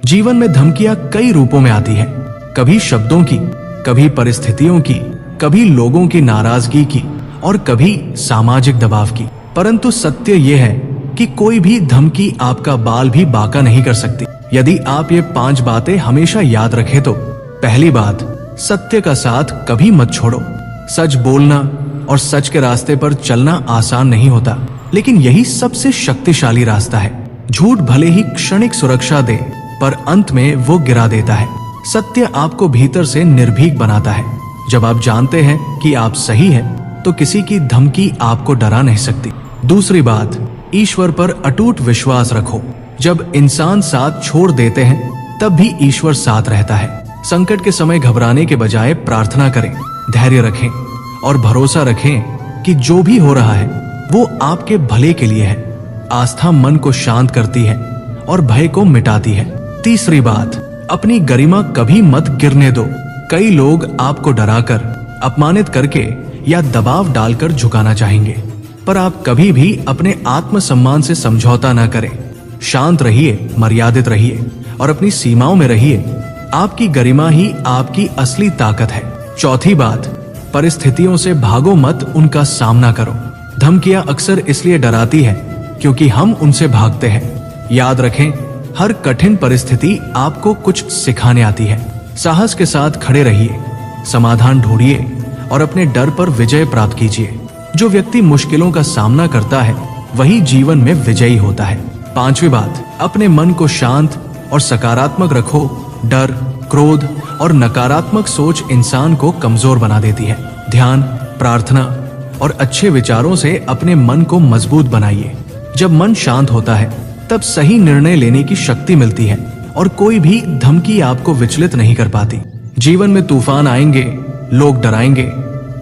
जीवन में धमकियां कई रूपों में आती है, कभी शब्दों की, कभी परिस्थितियों की, कभी लोगों की नाराजगी की और कभी सामाजिक दबाव की। परंतु सत्य यह है कि कोई भी धमकी आपका बाल भी बांका नहीं कर सकती। यदि आप ये 5 बातें हमेशा याद रखें तो पहली बात, सत्य का साथ कभी मत छोड़ो। सच बोलना और सच के रास्ते पर चलना आसान नहीं होता, लेकिन यही सबसे शक्तिशाली रास्ता है। झूठ भले ही क्षणिक सुरक्षा दे, पर अंत में वो गिरा देता है। सत्य आपको भीतर से निर्भीक बनाता है। जब आप जानते हैं कि आप सही हैं, तो किसी की धमकी आपको डरा नहीं सकती। दूसरी बात, ईश्वर पर अटूट विश्वास रखो। जब इंसान साथ छोड़ देते हैं, तब भी ईश्वर साथ रहता है। संकट के समय घबराने के बजाय प्रार्थना करें, धैर्य रखें और भरोसा रखें कि जो भी हो रहा है वो आपके भले के लिए है। आस्था मन को शांत करती है और भय को मिटाती है। तीसरी बात, अपनी गरिमा कभी मत गिरने दो। कई लोग आपको डराकर, अपमानित करके या दबाव डालकर झुकाना चाहेंगे, पर आप कभी भी अपने आत्मसम्मान से समझौता न करें। शांत रहिए, मर्यादित रहिए और अपनी सीमाओं में रहिए। आपकी गरिमा ही आपकी असली ताकत है। चौथी बात, परिस्थितियों से भागो मत, उनका सामना करो। धमकियां अक्सर इसलिए डराती है क्योंकि हम उनसे भागते हैं। याद रखें, हर कठिन परिस्थिति आपको कुछ सिखाने आती है। साहस के साथ खड़े रहिए, समाधान ढूंढिए और अपने डर पर विजय प्राप्त कीजिए। जो व्यक्ति मुश्किलों का सामना करता है वही जीवन में विजयी होता है। पांचवी बात, अपने मन को शांत और सकारात्मक रखो। डर, क्रोध और नकारात्मक सोच इंसान को कमजोर बना देती है। ध्यान, प्रार्थना और अच्छे विचारों से अपने मन को मजबूत बनाइए। जब मन शांत होता है, तब सही निर्णय लेने की शक्ति मिलती है और कोई भी धमकी आपको विचलित नहीं कर पाती। जीवन में तूफान आएंगे, लोग डराएंगे,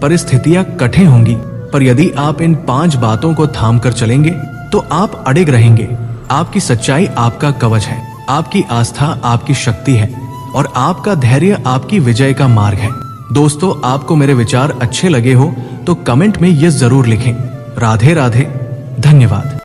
परिस्थितियां कठिन होंगी, पर यदि आप इन 5 बातों को थाम कर चलेंगे तो आप अडिग रहेंगे। आपकी सच्चाई आपका कवच है, आपकी आस्था आपकी शक्ति है और आपका धैर्य आपकी विजय का मार्ग है। दोस्तों, आपको मेरे विचार अच्छे लगे हो तो कमेंट में ये जरूर लिखें। राधे राधे, धन्यवाद।